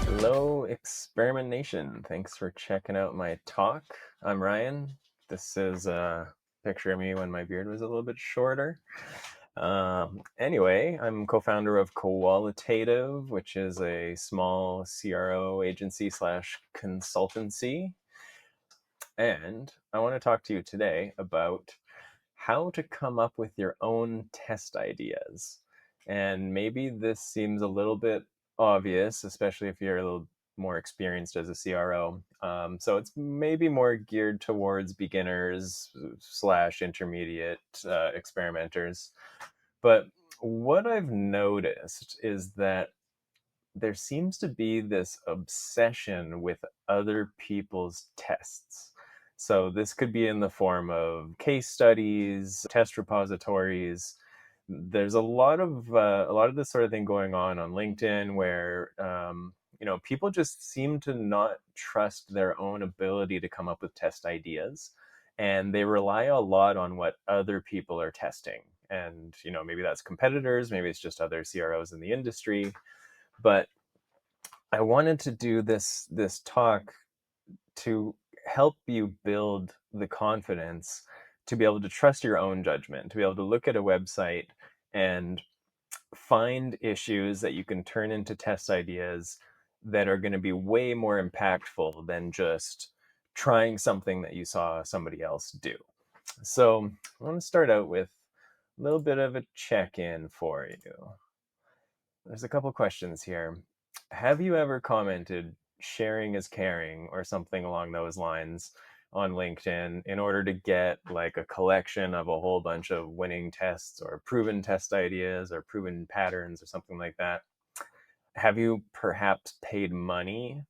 Hello, Experiment Nation. Thanks for checking out my talk. I'm Ryan. This is a picture of me when my beard was a little bit shorter. Anyway, I'm co-founder of Qualitative, which is a small CRO agency slash consultancy. And I want to talk to you today about how to come up with your own test ideas. And maybe this seems a little bit obvious, especially if you're a little more experienced as a CRO. So it's maybe more geared towards beginners slash intermediate experimenters. But what I've noticed is that there seems to be this obsession with other people's tests. So this could be in the form of case studies, test repositories. There's a lot of this sort of thing going on LinkedIn where people just seem to not trust their own ability to come up with test ideas, and they rely a lot on what other people are testing. And maybe that's competitors, maybe it's just other CROs in the industry. But I wanted to do this talk to help you build the confidence to be able to trust your own judgment, to be able to look at a website and find issues that you can turn into test ideas that are going to be way more impactful than just trying something that you saw somebody else do. So I want to start out with a little bit of a check-in for you. There's a couple questions here. Have you ever commented sharing is caring or something along those lines on LinkedIn in order to get like a collection of a whole bunch of winning tests or proven test ideas or proven patterns or something like that? Have you perhaps paid money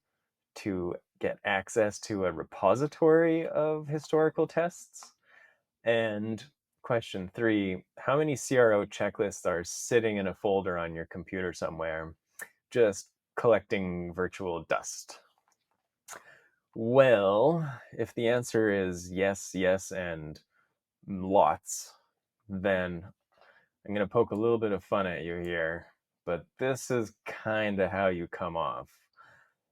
to get access to a repository of historical tests? And question 3, how many CRO checklists are sitting in a folder on your computer somewhere, just collecting virtual dust? Well, if the answer is yes, yes, and lots, then I'm going to poke a little bit of fun at you here, but this is kind of how you come off.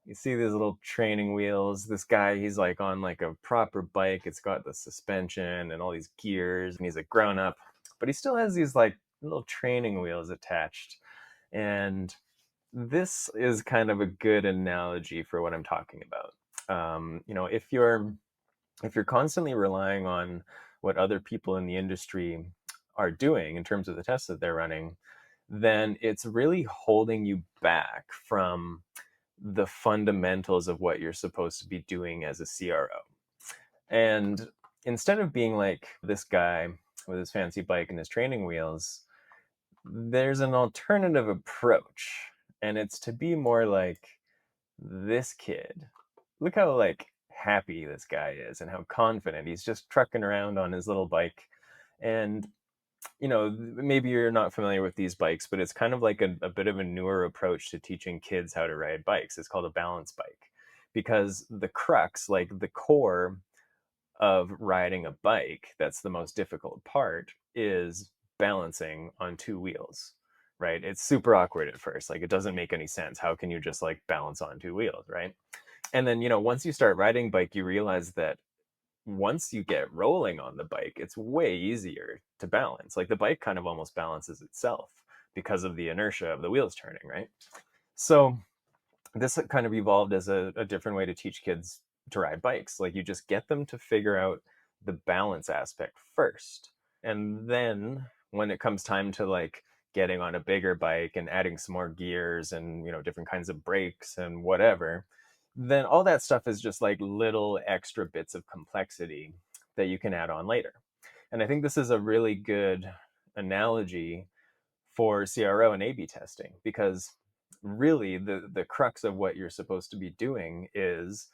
You see these little training wheels. This guy, he's like on like a proper bike. It's got the suspension and all these gears, and he's a grown up, but he still has these like little training wheels attached. And this is kind of a good analogy for what I'm talking about. If you're constantly relying on what other people in the industry are doing in terms of the tests that they're running, then it's really holding you back from the fundamentals of what you're supposed to be doing as a CRO. And instead of being like this guy with his fancy bike and his training wheels, there's an alternative approach. And it's to be more like this kid. Look how like happy this guy is and how confident. He's just trucking around on his little bike. And maybe you're not familiar with these bikes, but it's kind of like a bit of a newer approach to teaching kids how to ride bikes. It's called a balance bike, because the crux, like the core of riding a bike, that's the most difficult part, is balancing on two wheels, right? It's super awkward at first. Like it doesn't make any sense. How can you just like balance on two wheels, right? And then, once you start riding bike, you realize that once you get rolling on the bike, it's way easier to balance. Like the bike kind of almost balances itself because of the inertia of the wheels turning, right? So this kind of evolved as a different way to teach kids to ride bikes. Like you just get them to figure out the balance aspect first. And then when it comes time to like getting on a bigger bike and adding some more gears and, different kinds of brakes and whatever, then all that stuff is just like little extra bits of complexity that you can add on later. And I think this is a really good analogy for CRO and A/B testing, because really the crux of what you're supposed to be doing is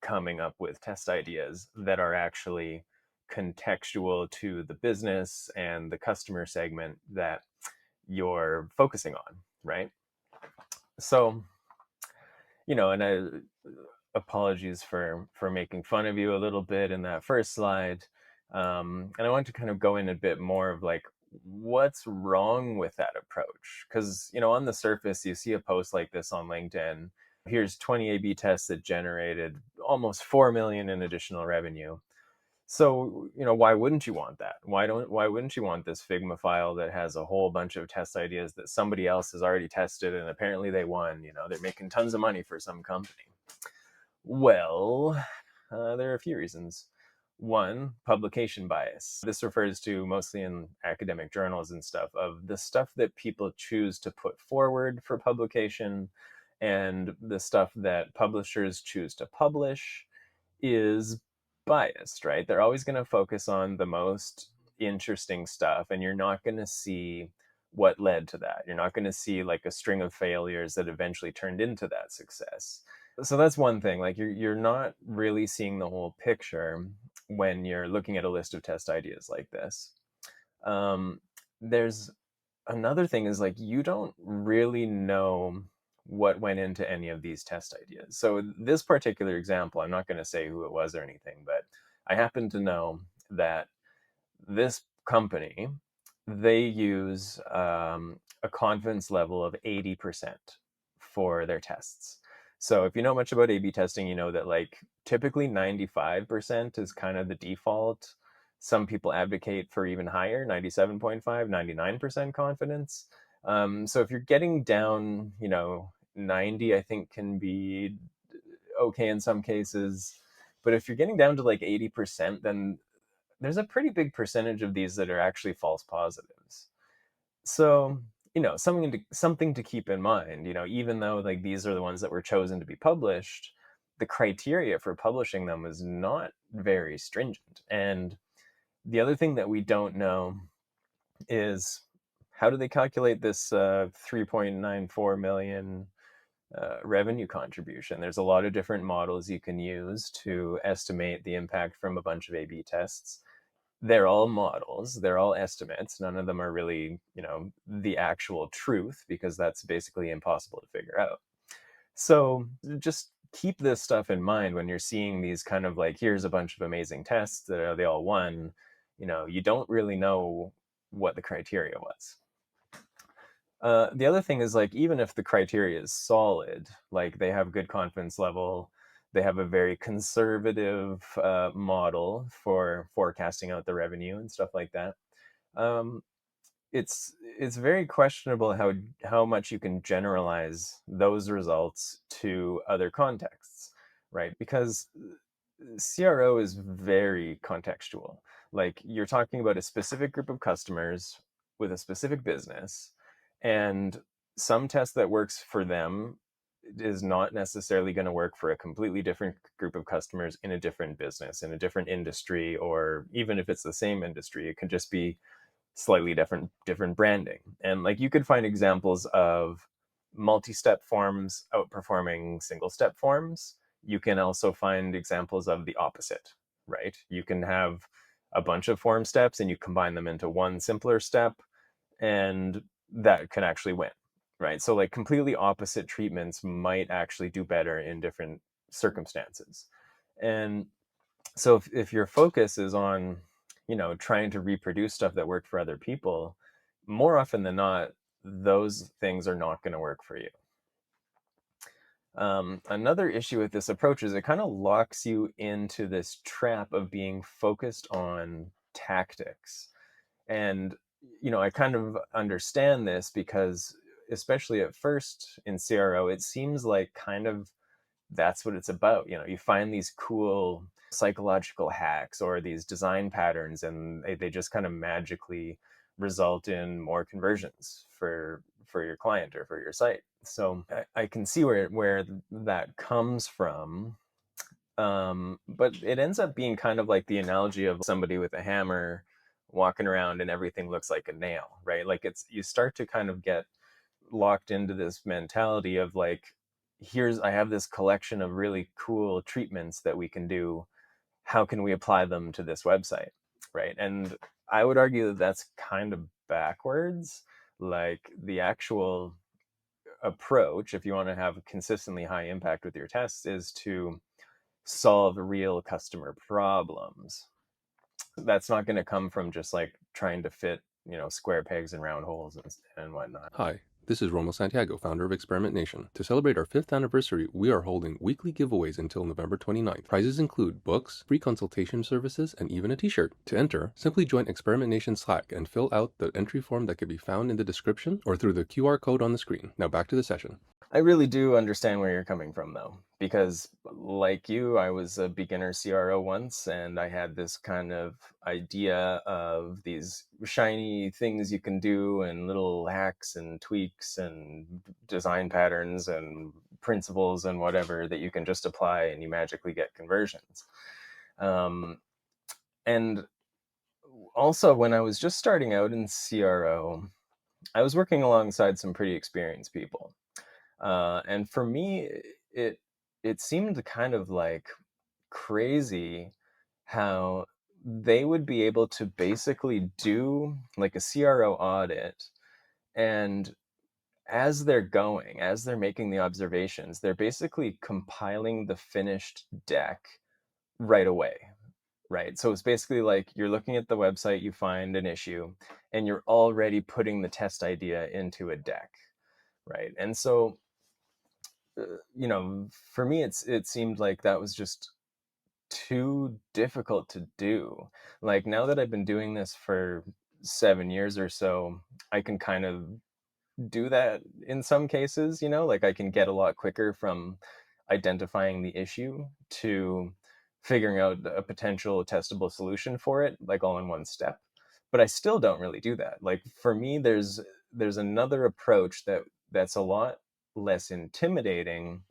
coming up with test ideas that are actually contextual to the business and the customer segment that you're focusing on, right? So, and apologies for making fun of you a little bit in that first slide. And I want to kind of go in a bit more of like what's wrong with that approach. Because, on the surface, you see a post like this on LinkedIn. Here's 20 A/B tests that generated almost 4 million in additional revenue. So, why wouldn't you want that? Why wouldn't you want this Figma file that has a whole bunch of test ideas that somebody else has already tested and apparently they won, they're making tons of money for some company. Well, there are a few reasons. One, publication bias. This refers to, mostly in academic journals and stuff, of the stuff that people choose to put forward for publication and the stuff that publishers choose to publish is biased, right? They're always going to focus on the most interesting stuff, and you're not going to see what led to that. You're not going to see like a string of failures that eventually turned into that success. So that's one thing. Like you're not really seeing the whole picture when you're looking at a list of test ideas like this. There's another thing is like you don't really know what went into any of these test ideas. So this particular example, I'm not going to say who it was or anything, but I happen to know that this company, they use a confidence level of 80% for their tests. So if you know much about A/B testing, you know that like typically 95% is kind of the default. Some people advocate for even higher, 97.5, 99% confidence. So if you're getting down, 90, I think can be okay in some cases. But if you're getting down to like 80%, then there's a pretty big percentage of these that are actually false positives. So, something to keep in mind, even though like these are the ones that were chosen to be published, the criteria for publishing them is not very stringent. And the other thing that we don't know is how do they calculate this 3.94 million revenue contribution? There's a lot of different models you can use to estimate the impact from a bunch of A/B tests. They're all models, they're all estimates. None of them are really, the actual truth, because that's basically impossible to figure out. So just keep this stuff in mind when you're seeing these kind of like, here's a bunch of amazing tests that they all won. You don't really know what the criteria was. The other thing is like, even if the criteria is solid, like they have good confidence level, they have a very conservative model for forecasting out the revenue and stuff like that. Um, it's very questionable how much you can generalize those results to other contexts, right? Because CRO is very contextual. Like you're talking about a specific group of customers with a specific business, and some test that works for them is not necessarily going to work for a completely different group of customers in a different business, in a different industry, or even if it's the same industry, it can just be slightly different branding. And like you could find examples of multi-step forms outperforming single-step forms. You can also find examples of the opposite, right? You can have a bunch of form steps and you combine them into one simpler step, and that can actually win, right? So like completely opposite treatments might actually do better in different circumstances. And so if your focus is on, trying to reproduce stuff that worked for other people, more often than not, those things are not going to work for you. Another issue with this approach is it kind of locks you into this trap of being focused on tactics. And, I kind of understand this because, especially at first in CRO, it seems like kind of that's what it's about. You find these cool psychological hacks or these design patterns, and they just kind of magically result in more conversions for your client or for your site. So I can see where that comes from. But it ends up being kind of like the analogy of somebody with a hammer walking around and everything looks like a nail, right? Like you start to kind of get locked into this mentality of like, I have this collection of really cool treatments that we can do. How can we apply them to this website, right? And I would argue that that's kind of backwards. Like the actual approach, if you want to have a consistently high impact with your tests, is to solve real customer problems. That's not going to come from just like trying to fit, square pegs in round holes and whatnot. Hi, this is Romo Santiago, founder of Experiment Nation. To celebrate our 5th anniversary, we are holding weekly giveaways until November 29th. Prizes include books, free consultation services, and even a t-shirt. To enter, simply join Experiment Nation Slack and fill out the entry form that can be found in the description or through the QR code on the screen. Now back to the session. I really do understand where you're coming from, though, because like you, I was a beginner CRO once, and I had this kind of idea of these shiny things you can do and little hacks and tweaks and design patterns and principles and whatever that you can just apply and you magically get conversions. Um, and also, when I was just starting out in CRO, I was working alongside some pretty experienced people. And for me, it it seemed kind of like crazy how they would be able to basically do like a CRO audit, and as they're making the observations, they're basically compiling the finished deck right away. Right. So it's basically like you're looking at the website, you find an issue, and you're already putting the test idea into a deck. Right. And so for me, it seemed like that was just too difficult to do. Like now that I've been doing this for 7 years or so, I can kind of do that in some cases, like I can get a lot quicker from identifying the issue to figuring out a potential testable solution for it, like all in one step. But I still don't really do that. Like for me, there's another approach that's a lot less intimidating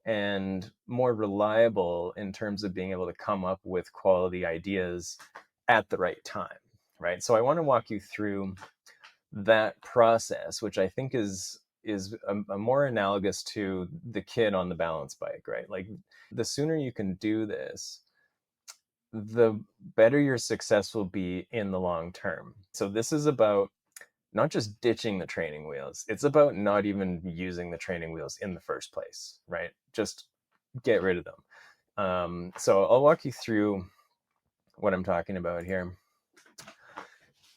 and more reliable in terms of being able to come up with quality ideas at the right time, right? So I want to walk you through that process, which I think is a more analogous to the kid on the balance bike, right? Like the sooner you can do this, the better your success will be in the long term. So this is about not just ditching the training wheels. It's about not even using the training wheels in the first place, right? Just get rid of them. So I'll walk you through what I'm talking about here.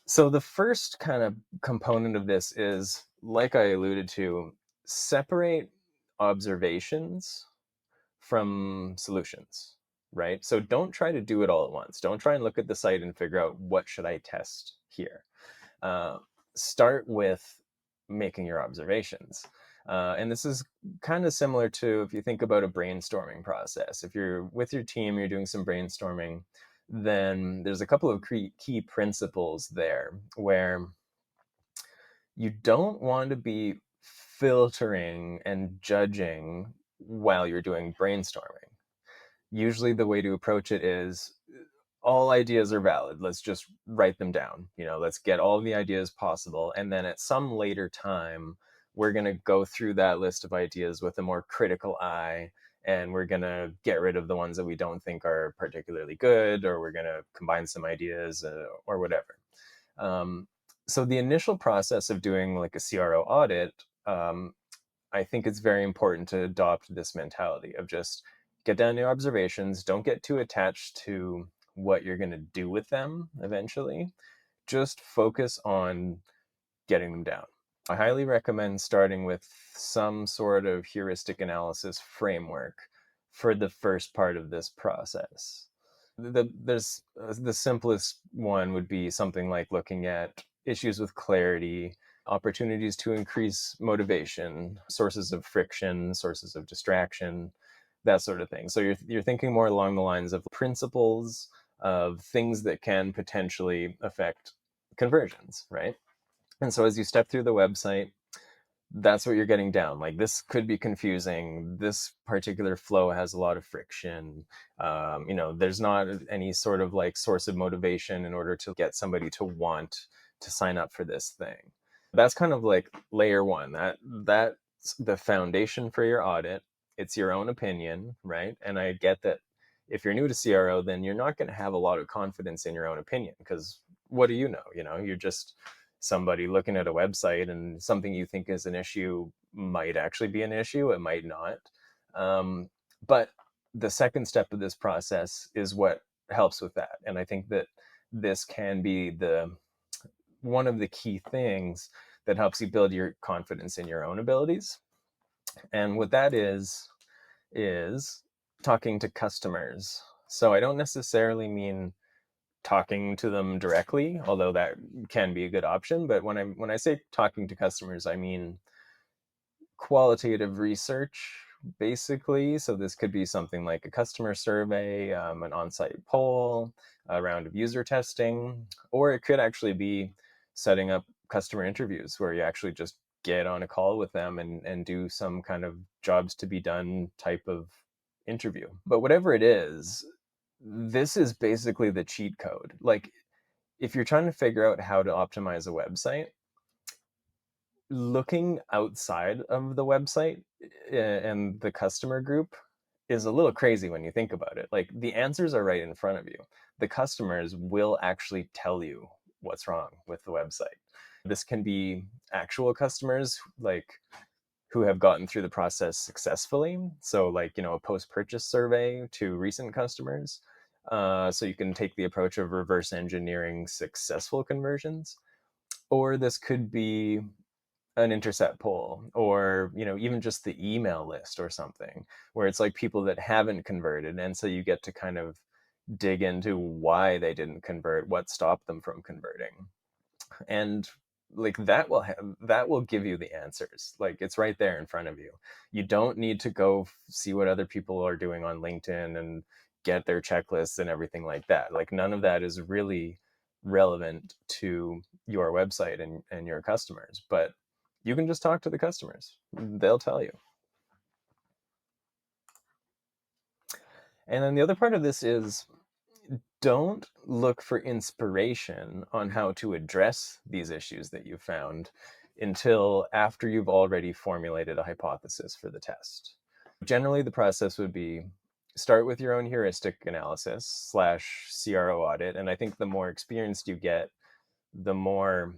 So the first kind of component of this is, like I alluded to, separate observations from solutions, right? So don't try to do it all at once. Don't try and look at the site and figure out what should I test here. Uh, Start with making your observations. And this is kind of similar to if you think about a brainstorming process. If you're with your team, you're doing some brainstorming, then there's a couple of key principles there where you don't want to be filtering and judging while you're doing brainstorming. Usually the way to approach it is all ideas are valid. Let's just write them down. Let's get all the ideas possible. And then at some later time, we're going to go through that list of ideas with a more critical eye. And we're going to get rid of the ones that we don't think are particularly good, or we're going to combine some ideas or whatever. So the initial process of doing like a CRO audit, I think it's very important to adopt this mentality of just get down to observations. Don't get too attached to what you're going to do with them eventually. Just focus on getting them down. I highly recommend starting with some sort of heuristic analysis framework for the first part of this process. The simplest one would be something like looking at issues with clarity, opportunities to increase motivation, sources of friction, sources of distraction, that sort of thing. So you're thinking more along the lines of principles of things that can potentially affect conversions, right? And so as you step through the website, that's what you're getting down. Like this could be confusing. This particular flow has a lot of friction. There's not any sort of like source of motivation in order to get somebody to want to sign up for this thing. That's kind of like layer one. That's the foundation for your audit. It's your own opinion, right? And I get that if you're new to CRO, then you're not going to have a lot of confidence in your own opinion because what do you know? You're just somebody looking at a website, and something you think is an issue might actually be an issue, it might not. But the second step of this process is what helps with that. And I think that this can be the one of the key things that helps you build your confidence in your own abilities. And what that is talking to customers. So I don't necessarily mean talking to them directly, although that can be a good option. But when I say talking to customers, I mean qualitative research, basically. So this could be something like a customer survey, an on-site poll, a round of user testing, or it could actually be setting up customer interviews where you actually just get on a call with them and do some kind of jobs to be done type of interview. But whatever it is, this is basically the cheat code. Like, if you're trying to figure out how to optimize a website, looking outside of the website and the customer group is a little crazy when you think about it. Like, the answers are right in front of you. The customers will actually tell you what's wrong with the website. This can be actual customers, like, who have gotten through the process successfully. So, like, a post-purchase survey to recent customers. So you can take the approach of reverse engineering successful conversions. Or this could be an intercept poll, or even just the email list or something, where it's like people that haven't converted, and so you get to kind of dig into why they didn't convert, what stopped them from converting. And like, that will give you the answers. Like, it's right there in front of you. You don't need to go see what other people are doing on LinkedIn and get their checklists and everything like that. Like, none of that is really relevant to your website and your customers. But you can just talk to the customers, they'll tell you. And then the other part of this is, don't look for inspiration on how to address these issues that you found until after you've already formulated a hypothesis for the test. Generally, the process would be start with your own heuristic analysis slash CRO audit. And I think the more experienced you get, the more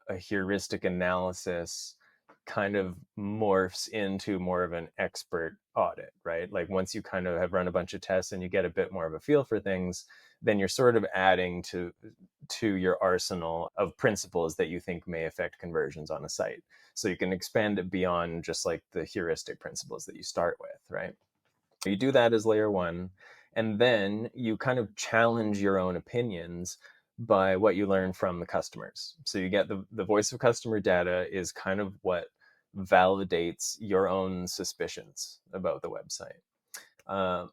a heuristic analysis kind of morphs into more of an expert audit, right? Like, once you kind of have run a bunch of tests and you get a bit more of a feel for things, then you're sort of adding to your arsenal of principles that you think may affect conversions on a site. So you can expand it beyond just like the heuristic principles that you start with, right? You do that as layer one, and then you kind of challenge your own opinions by what you learn from the customers. So you get the voice of customer data is kind of what validates your own suspicions about the website. Uh,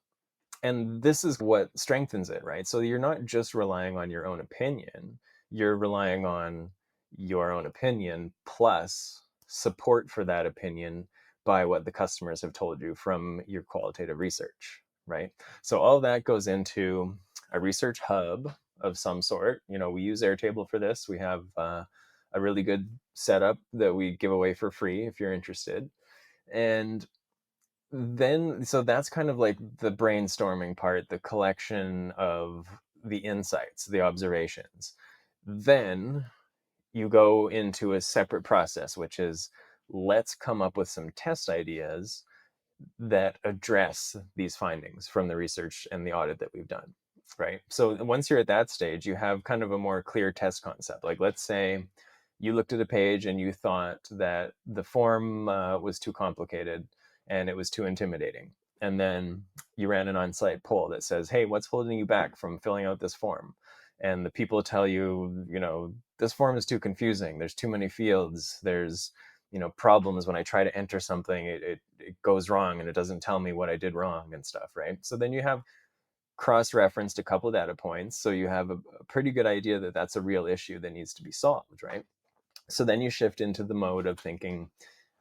and this is what strengthens it, right? So you're not just relying on your own opinion, you're relying on your own opinion plus support for that opinion by what the customers have told you from your qualitative research, right? So all that goes into a research hub of some sort. We use Airtable for this. We have a really good setup that we give away for free if you're interested. And then, so that's kind of like the brainstorming part, the collection of the insights, the observations. Then you go into a separate process, which is, let's come up with some test ideas that address these findings from the research and the audit that we've done, right? So once you're at that stage, you have kind of a more clear test concept. Like, let's say you looked at a page and you thought that the form was too complicated and it was too intimidating. And then you ran an on-site poll that says, hey, what's holding you back from filling out this form? And the people tell you, this form is too confusing. There's too many fields. There's problems when I try to enter something, it goes wrong and it doesn't tell me what I did wrong and stuff, right? So then you have cross-referenced a couple data points, so you have a pretty good idea that that's a real issue that needs to be solved, right? So then you shift into the mode of thinking,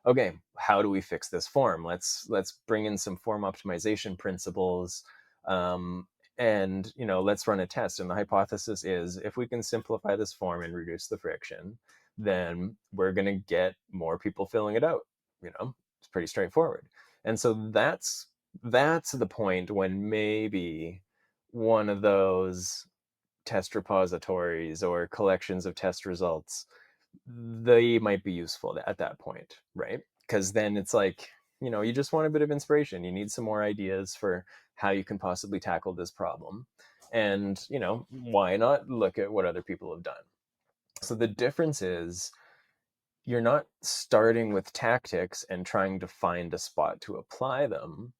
okay, how do we fix this form? Let's bring in some form optimization principles, and let's run a test. And the hypothesis is, if we can simplify this form and reduce the friction, then we're going to get more people filling it out. It's pretty straightforward. And so that's the point when maybe one of those test repositories or collections of test results they might be useful at that point, right? Because then it's like, you just want a bit of inspiration. You need some more ideas for how you can possibly tackle this problem. And, why not look at what other people have done? So the difference is you're not starting with tactics and trying to find a spot to apply them.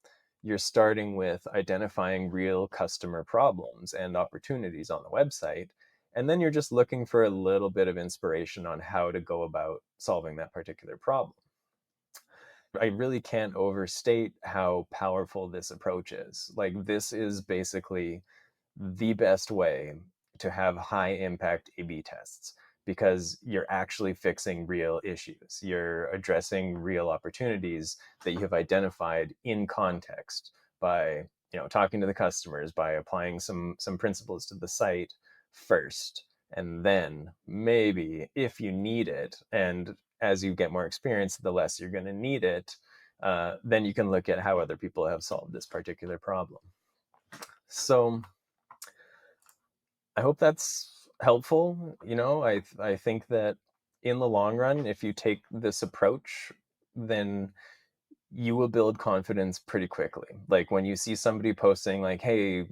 You're starting with identifying real customer problems and opportunities on the website. And then you're just looking for a little bit of inspiration on how to go about solving that particular problem. I really can't overstate how powerful this approach is. Like, this is basically the best way to have high impact A/B tests because you're actually fixing real issues. You're addressing real opportunities that you have identified in context by, talking to the customers, by applying some principles to the site first. And then maybe if you need it, and as you get more experience, the less you're going to need it, then you can look at how other people have solved this particular problem. So I hope that's helpful. I think that in the long run, if you take this approach, then you will build confidence pretty quickly. Like when you see somebody posting like, hey,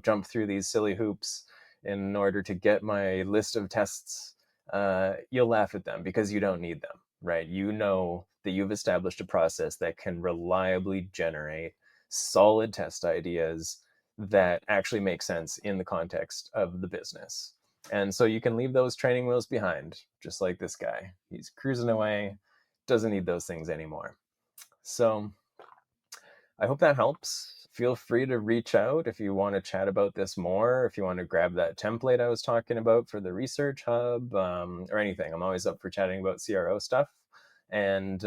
jump through these silly hoops in order to get my list of tests, you'll laugh at them because you don't need them, right? You know that you've established a process that can reliably generate solid test ideas that actually make sense in the context of the business. And so you can leave those training wheels behind, just like this guy. He's cruising away, doesn't need those things anymore. So I hope that helps. Feel free to reach out if you want to chat about this more, if you want to grab that template I was talking about for the research hub, or anything. I'm always up for chatting about CRO stuff. And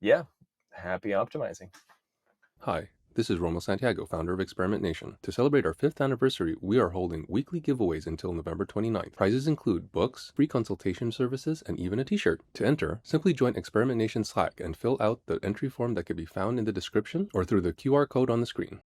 yeah, happy optimizing. Hi, this is Romo Santiago, founder of Experiment Nation. To celebrate our 5th anniversary, we are holding weekly giveaways until November 29th. Prizes include books, free consultation services, and even a t-shirt. To enter, simply join Experiment Nation Slack and fill out the entry form that can be found in the description or through the QR code on the screen.